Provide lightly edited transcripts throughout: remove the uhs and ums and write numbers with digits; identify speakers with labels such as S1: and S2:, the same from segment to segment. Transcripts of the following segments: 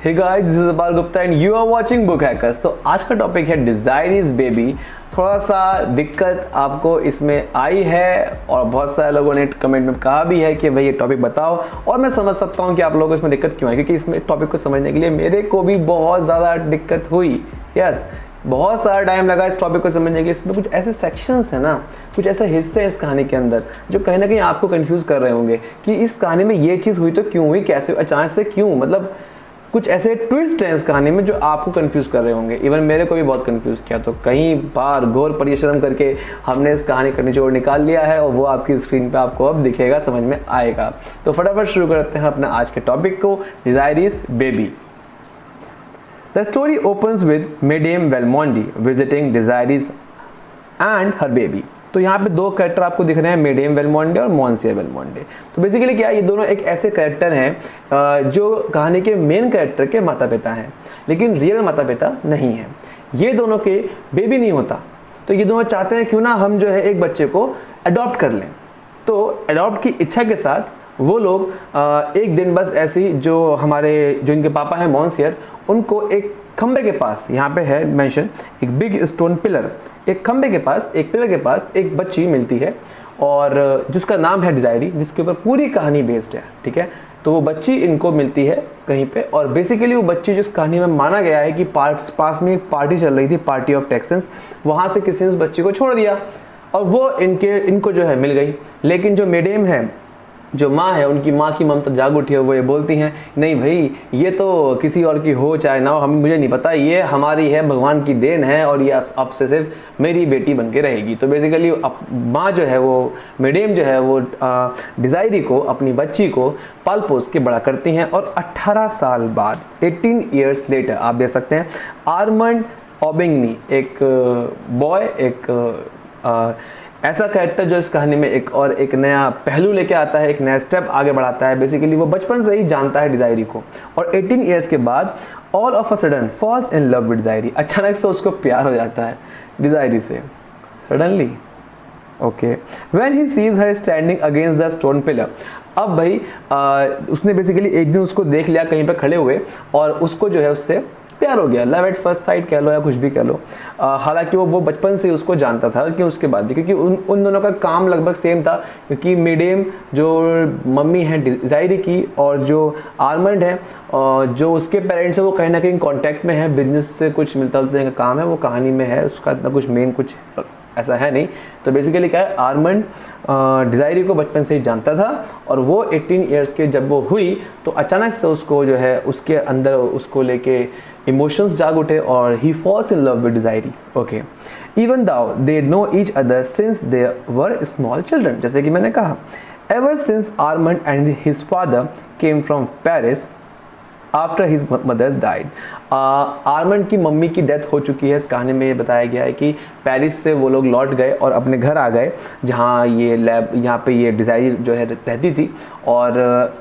S1: Hey guys, this is Apar Gupta and you are watching book hackers. तो आज का topic है डिजायरीज baby. थोड़ा सा दिक्कत आपको इसमें आई है और बहुत सारे लोगों ने कमेंट में कहा भी है कि भाई ये टॉपिक बताओ, और मैं समझ सकता हूँ कि आप लोगों को इसमें दिक्कत क्यों आई, क्योंकि इसमें टॉपिक को समझने के लिए मेरे को भी बहुत ज़्यादा दिक्कत हुई। यस, बहुत सारा टाइम लगा इस टॉपिक को समझने के लिए। इसमें कुछ ऐसे सेक्शंस हैं ना, कुछ ऐसे हिस्से हैं इस कहानी के अंदर जो कहीं ना कहीं आपको कंफ्यूज कर रहे होंगे कि इस कहानी में ये चीज़ हुई तो क्यों हुई, कैसे, अचानक से क्यों, मतलब कुछ ऐसे ट्विस्ट हैं इस कहानी में जो आपको कंफ्यूज कर रहे होंगे। इवन मेरे को भी बहुत कंफ्यूज किया। तो कई बार घोर परिश्रम करके हमने इस कहानी का निचोड़ निकाल लिया है और वो आपकी स्क्रीन पे आपको अब दिखेगा, समझ में आएगा। तो फटाफट शुरू करते हैं अपने आज के टॉपिक को, Desiree's baby. The story opens with madame Valmonde visiting Desiree's and her baby. तो यहाँ पे दो कैरेक्टर आपको दिख रहे हैं, मेडेम वेलमोंडे और मोंसियर वेलमोंडे। तो बेसिकली क्या है, ये दोनों एक ऐसे कैरेक्टर हैं जो कहानी के मेन कैरेक्टर के माता पिता हैं, लेकिन रियल माता पिता नहीं हैं। ये दोनों के बेबी नहीं होता, तो ये दोनों चाहते हैं क्यों ना हम जो है एक बच्चे को अडॉप्ट कर लें। तो अडॉप्ट की इच्छा के साथ वो लोग एक दिन बस ऐसी जो इनके पापा हैं मोंसियर, उनको एक खंबे के पास, यहाँ पे है मेंशन, एक बिग स्टोन पिलर, एक खंबे के पास, एक पिलर के पास एक बच्ची मिलती है और जिसका नाम है डिजायरी, जिसके ऊपर पूरी कहानी बेस्ड है। ठीक है, तो वो बच्ची इनको मिलती है कहीं पे, और बेसिकली वो बच्ची जिस कहानी में माना गया है कि पास में एक पार्टी चल रही थी, पार्टी ऑफ टेक्सन्स, वहाँ से किसी ने उस बच्ची को छोड़ दिया और वो इनको जो है मिल गई। लेकिन जो मेडेम है, जो माँ है, उनकी माँ की ममता जाग उठी है। वो ये बोलती हैं, नहीं भाई ये तो किसी और की हो चाहे ना हो, मुझे नहीं पता, ये हमारी है, भगवान की देन है और ये अब से सिर्फ मेरी बेटी बन के रहेगी। तो बेसिकली माँ जो है, वो मेडेम जो है, वो डिजायरी को, अपनी बच्ची को पाल पोस के बड़ा करती हैं। और 18 साल बाद, 18 ईयर्स लेटर, आप देख सकते हैं, आर्मंड ऑबिंगनी, एक बॉय, एक ऐसा कैरेक्टर जो इस कहानी में एक नया पहलू लेके आता है, एक नया स्टेप आगे बढ़ाता है। बेसिकली वो बचपन से ही जानता है डिजायरी को, और 18 ईयर्स के बाद all of a sudden falls in love with Desiree. अचानक से उसको प्यार हो जाता है डिजायरी से, suddenly. Okay, when he sees her standing against the stone pillar. अब भाई उसने बेसिकली एक दिन उसको देख लिया कहीं पे खड़े हुए, और उसको जो है उससे प्यार हो गया। लव एट फर्स्ट साइट कह लो या कुछ भी कह लो। हालांकि वो बचपन से उसको जानता था कि उसके बाद भी, क्योंकि उन दोनों का काम लगभग सेम था। क्योंकि मेडेम जो मम्मी है डिजायरी की, और जो आर्मंड है जो उसके पेरेंट्स है, वो कहीं ना कहीं कांटेक्ट में है, बिजनेस से कुछ मिलता जुलता का काम है, वो कहानी में है, उसका इतना कुछ मेन कुछ ऐसा है नहीं। तो बेसिकली क्या है, आर्मंड डिजायरी को बचपन से ही जानता था, और वो 18 ईयर्स के जब वो हुई तो अचानक से उसको जो है उसके अंदर उसको लेके इमोशंस जाग उठे और he falls in love with Desiree. Okay, even though they know each other since they were small children. जैसे कि मैंने कहा, ever since Armand and his father came from Paris after his mother's died. Armand की mummy की death हो चुकी है। इस कहानी में ये बताया गया है कि पेरिस से वो लोग लौट गए और अपने घर आ गए, जहाँ यहाँ पे ये डिजायरी जो है रहती थी। और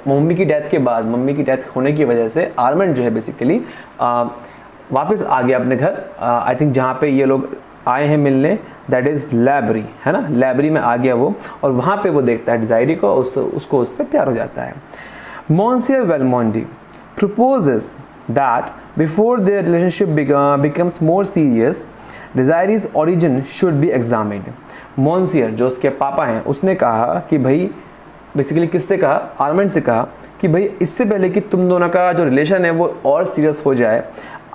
S1: मम्मी की डेथ के बाद, मम्मी की डेथ होने की वजह से आर्मंड जो है बेसिकली वापस आ गया अपने घर। आई थिंक जहाँ पे ये लोग आए हैं मिलने, दैट इज़ लाइब्रेरी, है ना, लाइब्रेरी में आ गया वो, और वहाँ पे वो देखता है डिजायरी को, उसको उससे प्यार हो जाता है। मोंसियर वेलमोंडी proposes that before their relationship becomes more serious, Desiree's origin should be examined. मोंसियर जो उसके पापा हैं, उसने कहा कि भाई, बेसिकली किससे कहा, आर्मंड से कहा कि भाई इससे पहले कि तुम दोनों का जो रिलेशन है वो और सीरियस हो जाए,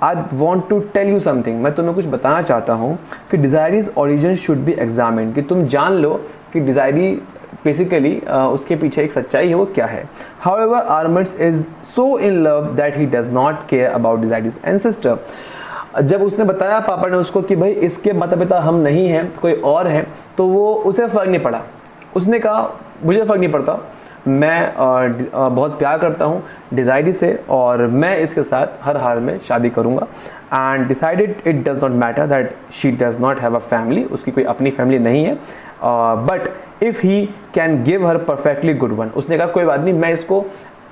S1: I want to tell you something, मैं तुम्हें कुछ बताना चाहता हूँ कि Desiree's origin should be examined, कि तुम जान लो कि डिजायरी बेसिकली उसके पीछे एक सच्चाई है, वो क्या है। However Armand is so in love that he does not care about Desiree's ancestor. जब उसने बताया पापा ने उसको कि भाई इसके माता पिता हम नहीं हैं, कोई और हैं, तो वो उसे फ़र्क नहीं पड़ा। उसने कहा मुझे फ़र्क नहीं पड़ता, मैं बहुत प्यार करता हूँ डिजायरी से और मैं इसके साथ हर हाल में शादी करूँगा। And decided it does not matter that she does not have a family, उसकी कोई अपनी फैमिली नहीं है, but if he can give her perfectly good one. उसने कहा कोई बात नहीं, मैं इसको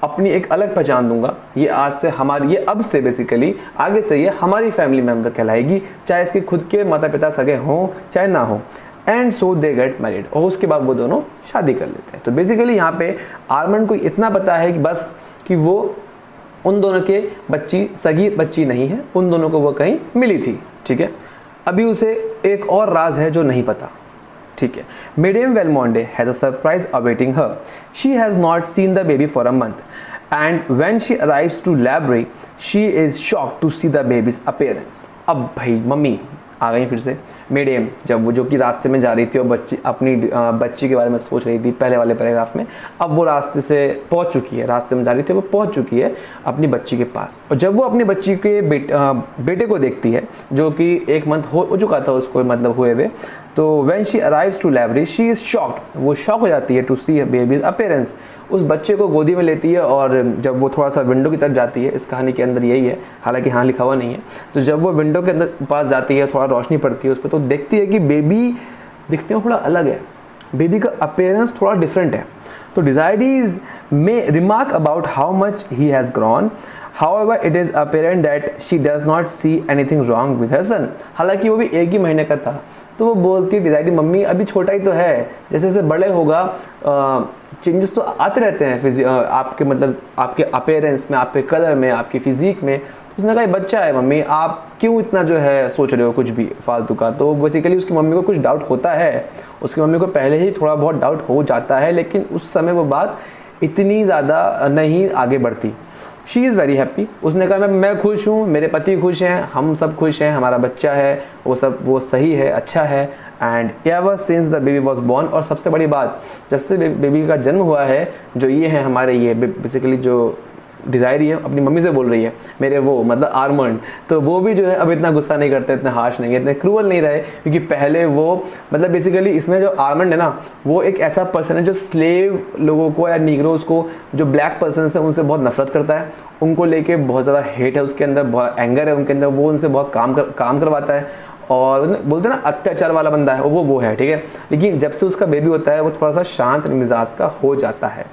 S1: अपनी एक अलग पहचान दूंगा, ये आज से हमारी, ये अब से बेसिकली आगे से ये हमारी फैमिली मेम्बर कहलाएगी, चाहे इसके खुद के माता पिता सगे हों चाहे ना हो। And so they get married, और उसके बाद वो दोनों शादी कर लेते हैं। तो बेसिकली यहाँ पे आर्मंड को इतना पता है कि बस कि वो उन दोनों के बच्ची सगी बच्ची नहीं है, उन दोनों को वो कहीं मिली थी, ठीक है। अभी उसे एक और राज है जो नहीं पता, ठीक है। Madame Valmonde has a surprise awaiting her. She has not seen the baby for a month, and when she arrives to library, she is shocked to see the baby's appearance. अब भाई मम्मी आ गई फिर से। Medium जब वो जो कि रास्ते में जा रही थी और बच्ची अपनी बच्ची के बारे में सोच रही थी पहले वाले पैराग्राफ में, अब वो रास्ते से पहुंच चुकी है, रास्ते में जा रही थी वो पहुंच चुकी है अपनी बच्ची के पास। और जब वो अपनी बच्ची के बेटे को देखती है जो कि 1 मंथ हो चुका था उसको मतलब हुए हुए, तो when she arrives to library she is shocked, वो शॉक हो जाती है to see her baby's appearance। उस बच्चे को गोदी में लेती है और जब वो थोड़ा सा विंडो की तरफ जाती है, इस कहानी के अंदर यही है, हालांकि हाँ लिखा हुआ नहीं है, तो जब वो विंडो के अंदर पास जाती है, थोड़ा रोशनी पड़ती है उस पर, तो देखती है कि बेबी दिखने में थोड़ा अलग है, बेबी का अपीयरेंस थोड़ा डिफरेंट है। तो डिजायरीज में remark about how much he has grown, However, it is apparent that she does not see anything wrong with her son। हालांकि वो भी 1 ही महीने का था, तो वो बोलती है डिजाइडी मम्मी अभी छोटा ही तो है, जैसे जैसे बड़े होगा चेंजेस तो आते रहते हैं आपके मतलब आपके अपीयरेंस में, आपके कलर में, आपकी फिजिक में। उसने कहा बच्चा है मम्मी, आप क्यों इतना जो है सोच रहे हो कुछ भी फालतू का। तो बेसिकली उसकी मम्मी को कुछ डाउट होता है, उसकी मम्मी को पहले ही थोड़ा बहुत डाउट हो जाता है, लेकिन उस समय वो बात इतनी ज़्यादा नहीं आगे बढ़ती। शी इज़ वेरी हैप्पी, उसने कहा मैं खुश हूँ, मेरे पति खुश हैं, हम सब खुश हैं, हमारा बच्चा है वो सही है, अच्छा है। And ever since the baby was born, और सबसे बड़ी बात जब से बेबी का जन्म हुआ है, जो ये है हमारे ये बेसिकली जो डिज़ायरी है अपनी मम्मी से बोल रही है मेरे वो मतलब आर्मंड, तो वो भी जो है अब इतना गुस्सा नहीं करते, इतने हार्श नहीं है, इतने क्रूअल नहीं रहे, क्योंकि पहले वो मतलब बेसिकली इसमें जो आर्मंड है ना, वो एक ऐसा पर्सन है जो स्लेव लोगों को या निग्रोज को, जो ब्लैक पर्सन है उनसे बहुत नफरत करता है, उनको लेके बहुत ज़्यादा हेट है उसके अंदर, बहुत एंगर है उनके अंदर, वो उनसे बहुत काम करवाता है और बोलते हैं ना अत्याचार वाला बंदा है वो है, ठीक है। लेकिन जब से उसका बेबी होता है वो थोड़ा सा शांत मिजाज का हो जाता है।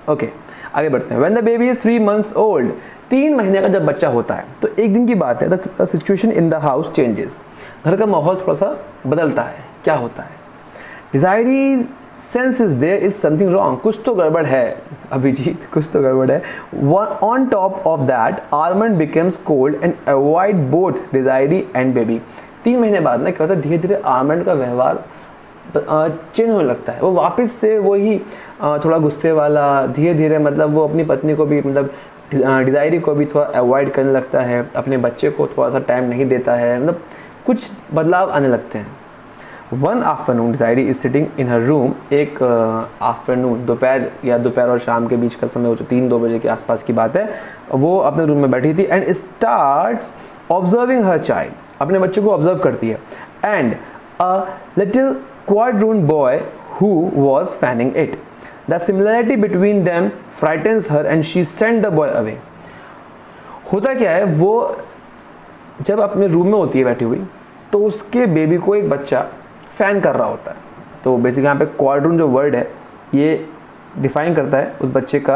S1: ओके आगे बढ़ते हैं। When the baby is 3 months old, 3 महीने का जब बच्चा होता है, तो एक दिन की बात है, the situation in the house changes, घर का माहौल थोड़ा सा बदलता है। क्या होता है? Desiree senses there is something wrong, कुछ तो गड़बड़ है अभिजीत, कुछ तो गड़बड़ है। On top of that, Armand becomes cold and avoid both Desiree and baby। 3 महीने बाद ना क्या होता है, धीरे धीरे आर्मंड का व्यवहार चेंज होने लगता है, वो वापस से वही थोड़ा गुस्से वाला, धीरे धीरे मतलब वो अपनी पत्नी को भी मतलब डिजायरी को भी थोड़ा अवॉइड करने लगता है, अपने बच्चे को थोड़ा सा टाइम नहीं देता है, मतलब कुछ बदलाव आने लगते हैं। One afternoon Desiree is sitting in her room, एक आफ्टरनून दोपहर और शाम के बीच का समय हो, 3-2 बजे के आसपास की बात है, वो अपने रूम में बैठी थी and starts observing her child, अपने बच्चे को ऑब्जर्व करती है। And a little quadroon boy who was fanning it. The similarity between them frightens her and she sent the boy away। होता क्या है, वो जब अपने रूम में होती है बैठी हुई, तो उसके बेबी को एक बच्चा फैन कर रहा होता है। तो बेसिकली यहाँ पे क्वाड्रून जो वर्ड है ये डिफाइन करता है उस बच्चे का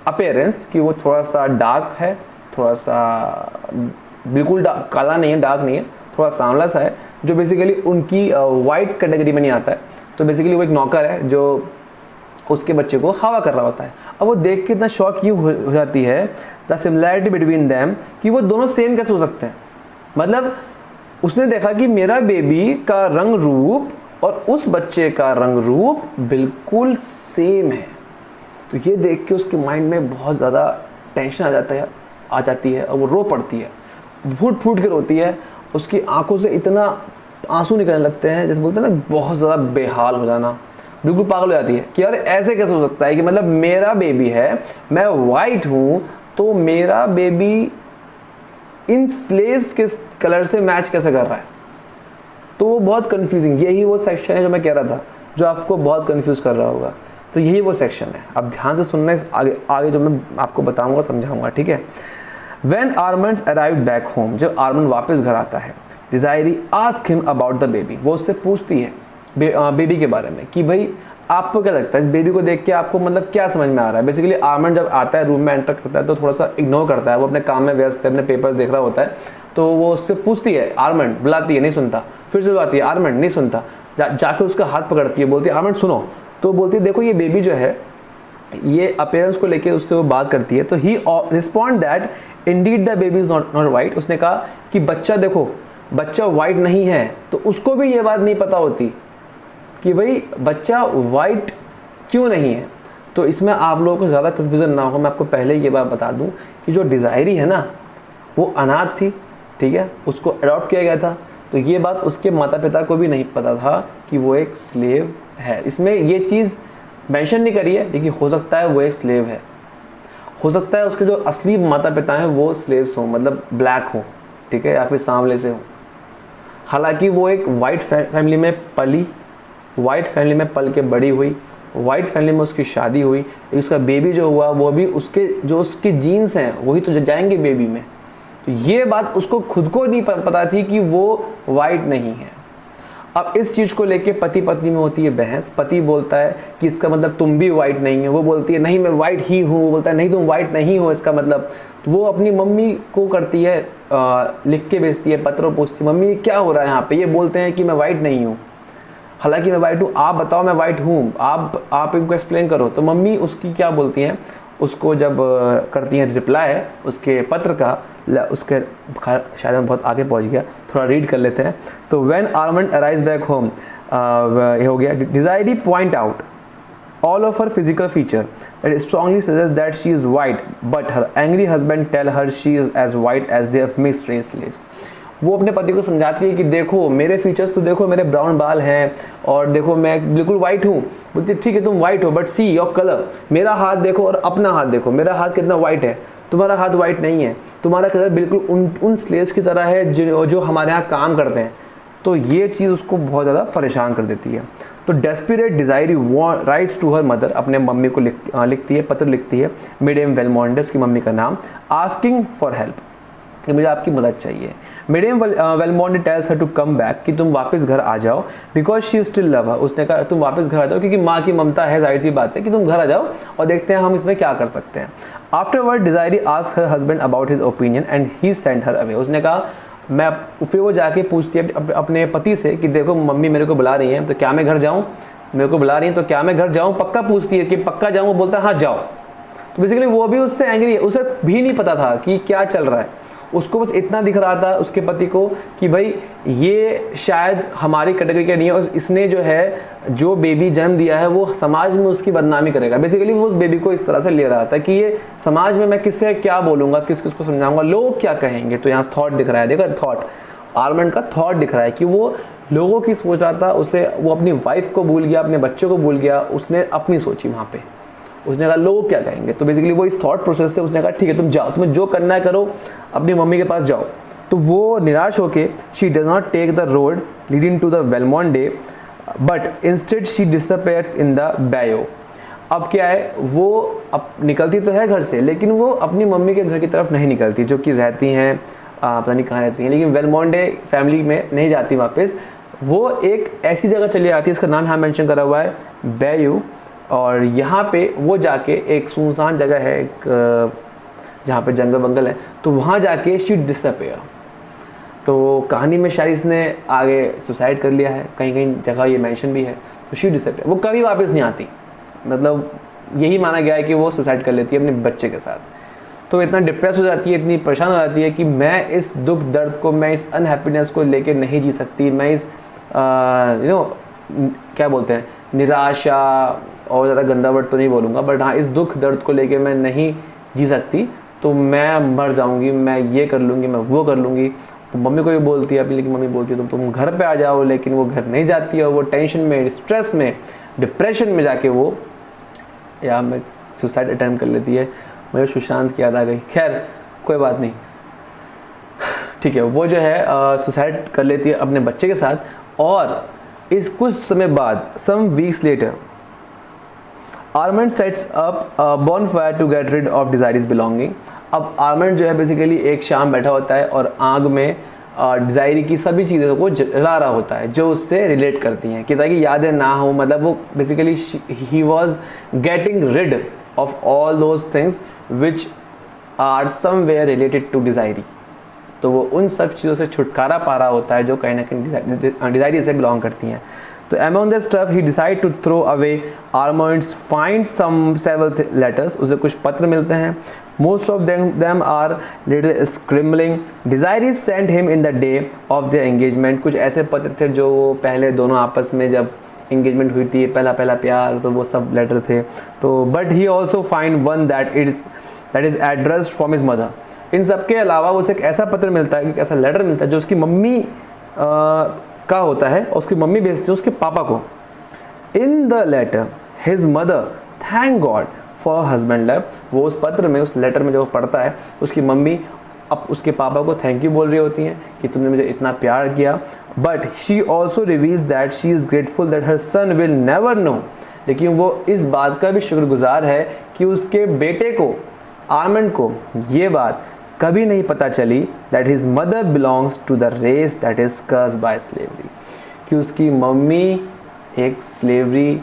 S1: अपीयरेंस, कि वो थोड़ा सा डार्क है, थोड़ा सा बिल्कुल काला नहीं है, डार्क नहीं है, थोड़ा सांवला सा है, जो बेसिकली उनकी वाइट कैटेगरी में नहीं आता है। तो बेसिकली वो एक नौकर है जो उसके बच्चे को हवा कर रहा होता है। अब वो देख के इतना शॉक क्यों हो जाती है, द सिमिलैरिटी बिटवीन देम, कि वो दोनों सेम कैसे हो सकते हैं। मतलब उसने देखा कि मेरा बेबी का रंग रूप और उस बच्चे का रंग रूप बिल्कुल सेम है। तो ये देख के उसके माइंड में बहुत ज़्यादा टेंशन आ जाती है और वो रो पड़ती है, फूट फूट के रोती है, उसकी आंखों से इतना आंसू निकलने लगते हैं, जैसे बोलते हैं ना बहुत ज़्यादा बेहाल हो जाना, बिल्कुल पागल हो जाती है कि यार ऐसे कैसे हो सकता है कि मतलब मेरा बेबी है, मैं वाइट हूँ, तो मेरा बेबी इन स्लेव्स के कलर से मैच कैसे कर रहा है। तो वो बहुत कंफ्यूजिंग, यही वो सेक्शन है जो मैं कह रहा था, जो आपको बहुत कंफ्यूज कर रहा होगा। तो यही वो सेक्शन है, अब ध्यान से सुनना, इस आगे जो मैं आपको बताऊँगा समझाऊँगा, ठीक है। When Armand arrived back home, जब आर्मंड वापस घर आता है, Desiree ask him about the baby, वो उससे पूछती है बेबी के बारे में कि भाई आपको क्या लगता है इस बेबी को देख के, आपको मतलब क्या समझ में आ रहा है। बेसिकली आर्मंड जब आता है रूम में एंटर करता है तो थोड़ा सा इग्नोर करता है, वो अपने काम में व्यस्त है, अपने पेपर्स देख रहा होता है। तो वो उससे पूछती है, आर्मंड बुलाती है, नहीं सुनता, फिर से बुलाती है, आर्मंड नहीं सुनता, जाके उसका हाथ पकड़ती है, बोलती है आर्मंड सुनो। तो बोलती है देखो ये बेबी जो है ये अपीयरेंस को लेके उससे वो बात करती है, तो he respond that indeed the baby is not white. उसने कहा कि बच्चा देखो, बच्चा वाइट नहीं है। तो उसको भी ये बात नहीं पता होती कि भाई बच्चा वाइट क्यों नहीं है। तो इसमें आप लोगों को ज़्यादा कन्फ्यूज़न ना हो, मैं आपको पहले ये बात बता दूं कि जो डिज़ायरी है ना, वो अनाथ थी, ठीक है, उसको अडॉप्ट किया गया था। तो ये बात उसके माता पिता को भी नहीं पता था कि वो एक स्लेव है। इसमें ये चीज़ मेंशन नहीं करी है, लेकिन हो सकता है वो एक स्लेव है। हो सकता है उसके जो असली माता पिता हैं वो स्लेव्स हों, मतलब ब्लैक हों, ठीक है, या फिर सांवले से हों। हालांकि वो एक वाइट फैमिली में पली, वाइट फैमिली में पल के बड़ी हुई, वाइट फैमिली में उसकी शादी हुई, उसका बेबी जो हुआ वो भी उसके जो उसकी जीन्स हैं वही तो जाएंगे बेबी में। तो ये बात उसको खुद को नहीं पता थी कि वो वाइट नहीं है। अब इस चीज़ को लेके पति पत्नी में होती है बहस। पति बोलता है कि इसका मतलब तुम भी वाइट नहीं है, वो बोलती है नहीं मैं वाइट ही हूँ, वो बोलता है नहीं तुम वाइट नहीं हो इसका मतलब। तो वो अपनी मम्मी को करती है, लिख के भेजती है, पत्र पूछती है मम्मी क्या हो रहा है यहाँ पे। ये बोलते हैं कि मैं वाइट नहीं हूँ, हालांकि मैं वाइट हूँ, आप बताओ मैं वाइट हूँ, आप इनको एक्सप्लेन करो। तो मम्मी उसकी क्या बोलती हैं, उसको जब करती हैं रिप्लाई उसके पत्र का, उसके शायद मैं बहुत आगे पहुँच गया, थोड़ा रीड कर लेते हैं। तो when Armand arise back home, ये हो गया, Desiree point out all of her physical feature that strongly suggests that she is white, but her angry husband tell her she is as white as their mixed race slaves. वो अपने पति को समझाती है कि देखो मेरे फीचर्स तो देखो, मेरे ब्राउन बाल हैं और देखो मैं बिल्कुल वाइट हूँ। बोलती ठीक है तुम वाइट हो, बट सी योर कलर, मेरा हाथ देखो और अपना हाथ देखो, मेरा हाथ कितना वाइट है, तुम्हारा हाथ वाइट नहीं है, तुम्हारा कलर बिल्कुल उन स्लेव्स की तरह है जो हमारे यहाँ काम करते हैं। तो ये चीज़ उसको बहुत ज़्यादा परेशान कर देती है। तो desperate Desiree writes to her mother, अपने मम्मी को लिखती है, पत्र लिखती है, मेडेम वेलमोंडे उसकी मम्मी का नाम, आस्किंग फॉर हेल्प कि मुझे आपकी मदद चाहिए। Madame Valmonde tells her to come back कि तुम वापस घर आ जाओ, because she still love her. उसने कहा तुम वापस घर आ जाओ क्योंकि माँ की ममता है, जाहिर सी बात है कि तुम घर आ जाओ और देखते हैं हम इसमें क्या कर सकते हैं। Afterward Desiree ask her husband about his opinion and he send her away. उसने कहा मैं, फिर वो जाके पूछती है अपने पति से कि देखो मम्मी मेरे को बुला रही हैं तो क्या मैं घर जाऊं, मेरे को बुला रही हैं तो क्या मैं घर जाऊं, पक्का पूछती है कि पक्का जाऊं। वो बोलता है हाँ जाओ। तो बेसिकली वो भी उससे एंग्री है, उसे भी नहीं पता था कि क्या चल रहा है, उसको बस इतना दिख रहा था उसके पति को कि भाई ये शायद हमारी कैटेगरी का नहीं है और इसने जो है जो बेबी जन्म दिया है वो समाज में उसकी बदनामी करेगा। बेसिकली वो उस बेबी को इस तरह से ले रहा था कि ये समाज में मैं किससे क्या बोलूँगा, किस किस को समझाऊंगा, लोग क्या कहेंगे। तो यहाँ थॉट दिख रहा है, देखो थॉट, आर्मंड का थॉट दिख रहा है कि वो लोगों की सोच रहा था, उसे वो अपनी वाइफ को भूल गया, अपने बच्चों को भूल गया, उसने अपनी सोची वहाँ पे। उसने कहा लोग क्या कहेंगे। तो बेसिकली वो इस थॉट प्रोसेस से उसने कहा ठीक है तुम जाओ, तुम्हें जो करना है करो, अपनी मम्मी के पास जाओ। तो वो निराश होके she does not take the road leading to the Valmonde but instead she disappeared in the bayou. अब क्या है, वो अब निकलती तो है घर से लेकिन वो अपनी मम्मी के घर की तरफ नहीं निकलती, जो कि रहती हैं पता नहीं कहाँ रहती हैं, लेकिन वेलमोंडे फैमिली में नहीं जाती वापस। वो एक ऐसी जगह चली जाती है, इसका नाम यहाँ मेंशन करा हुआ है बैयू, और यहाँ पे वो जाके एक सुनसान जगह है, एक जहाँ पे जंगल बंगल है, तो वहाँ जाके शी डिसअपेयर। तो कहानी में शायद इसने आगे सुसाइड कर लिया है, कहीं कहीं जगह ये मेंशन भी है। तो शी डिसअपेयर, वो कभी वापस नहीं आती, मतलब यही माना गया है कि वो सुसाइड कर लेती है अपने बच्चे के साथ। तो इतना डिप्रेस हो जाती है, इतनी परेशान हो जाती है कि मैं इस दुख दर्द को, मैं इस अनहैप्पीनेस को लेके नहीं जी सकती, मैं इस क्या बोलते हैं, निराशा, और ज़्यादा गंदा वर्ड तो नहीं बोलूँगा, बट हाँ इस दुख दर्द को लेके मैं नहीं जी सकती, तो मैं मर जाऊँगी, मैं ये कर लूँगी, मैं वो कर लूँगी। तो मम्मी को भी बोलती है अपनी, लेकिन मम्मी बोलती है तुम घर पे आ जाओ, लेकिन वो घर नहीं जाती है और वो टेंशन में, स्ट्रेस में, डिप्रेशन में जाके वो या मैं सुसाइड अटेम्प्ट कर लेती है। मुझे सुशांत की याद आ गई, खैर कोई बात नहीं, ठीक है। वो जो है सुसाइड कर लेती है अपने बच्चे के साथ। और इस कुछ समय बाद, some weeks later, Armand sets up bonfire to get rid of Desiree's belonging. अब आर्मंड जो है बेसिकली एक शाम बैठा होता है और आग में डिजायरी की सभी चीज़ों को जला रहा होता है जो उससे रिलेट करती हैं, कि ताकि यादें ना हो, मतलब वो basically he was getting rid of all those things which are somewhere related to Desiree. तो वो उन सब चीज़ों से छुटकारा पा रहा होता है जो कहीं ना कहीं डिजायरी से बिलोंग करती हैं। तो among the stuff he decide to throw away Armand's finds some several letters. उसे कुछ पत्र मिलते हैं. Most of them are little scribbling. Desiree sent him in the day of their engagement. कुछ ऐसे पत्र थे जो पहले दोनों आपस में जब engagement हुई थी, पहला प्यार, तो वो सब लेटर थे. तो but he also find one that is addressed from his mother. इन सब के अलावा उसे एक ऐसा पत्र मिलता है, एक ऐसा लेटर मिलता है जो उसकी मम्मी का होता है और उसकी मम्मी भेजती है उसके पापा को. In the letter his mother thank God for husband love. वो उस पत्र में, उस लेटर में जब वो पढ़ता है, उसकी मम्मी अब उसके पापा को थैंक यू बोल रही होती हैं कि तुमने मुझे इतना प्यार किया. But she also reveals that she is grateful that her son will never know. लेकिन वो इस बात का भी शुक्रगुजार है कि उसके बेटे को, आर्मंड को, ये बात कभी नहीं पता चली that his mother belongs to the race that is cursed by slavery. कि उसकी मम्मी एक स्लेवरी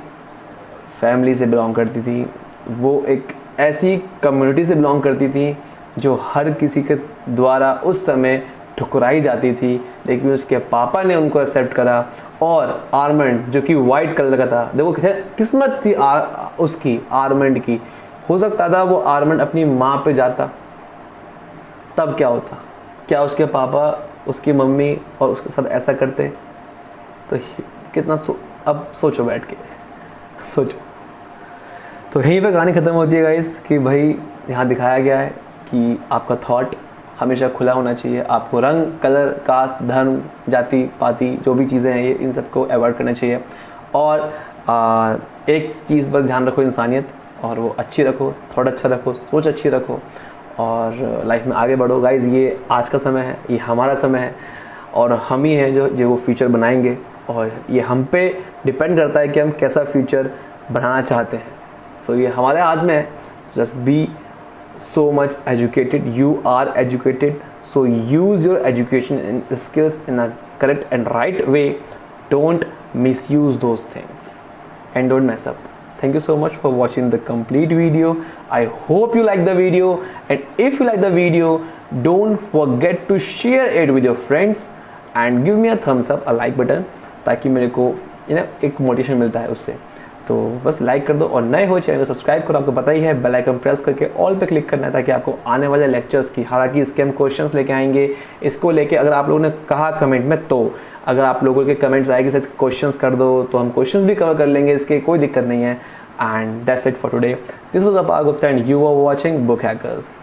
S1: फैमिली से बिलोंग करती थी. वो एक ऐसी कम्युनिटी से बिलोंग करती थी जो हर किसी के द्वारा उस समय ठुकराई जाती थी, लेकिन उसके पापा ने उनको एक्सेप्ट करा. और आर्मंड जो कि वाइट कलर का था, देखो किस्मत थी उसकी, आर्मंड की. हो सकता था वो आर्मंड अपनी माँ पे जाता, तब क्या होता? क्या उसके पापा, उसकी मम्मी और उसके साथ ऐसा करते? तो कितना अब सोचो, बैठ के सोचो. तो यहीं पे कहानी ख़त्म होती है गाइस कि भाई यहाँ दिखाया गया है कि आपका थॉट हमेशा खुला होना चाहिए. आपको रंग, कलर, कास्ट, धर्म, जाति पाति जो भी चीज़ें हैं ये इन सबको अवॉइड करना चाहिए. और एक चीज़ बस ध्यान रखो, इंसानियत, और वो अच्छी रखो, थॉट अच्छा रखो, सोच अच्छी रखो और लाइफ में आगे बढ़ो. गाइज़ ये आज का समय है, ये हमारा समय है और हम ही हैं जो वो फ्यूचर बनाएंगे. और ये हम पे डिपेंड करता है कि हम कैसा फ्यूचर बनाना चाहते हैं. सो ये हमारे हाथ में है. Just be so much educated. You are educated, so use your education and skills in a correct and right way. Don't misuse those things and don't mess up. Thank you so much for watching the complete video. I hope you like the video, and if you like the video, don't forget to share it with your friends and give me a thumbs up, a like button, ताकि मेरे को एक motivation मिलता है उससे. तो बस like कर दो और नए हो चैनल को सब्सक्राइब करो. आपको पता ही है बेल आइकन प्रेस करके ऑल पे क्लिक करना है ताकि आपको आने वाले लेक्चर्स की, हालांकि इसके हम क्वेश्चंस लेके आएंगे. इसको लेके अगर आप लोगों ने कहा कमेंट में, तो अगर आप लोगों के कमेंट्स आए कि सर क्वेश्चंस कर दो, तो हम क्वेश्चंस भी कवर कर लेंगे, इसके कोई दिक्कत नहीं है. And that's it for today. This was Apar Gupta and you are watching Book hackers.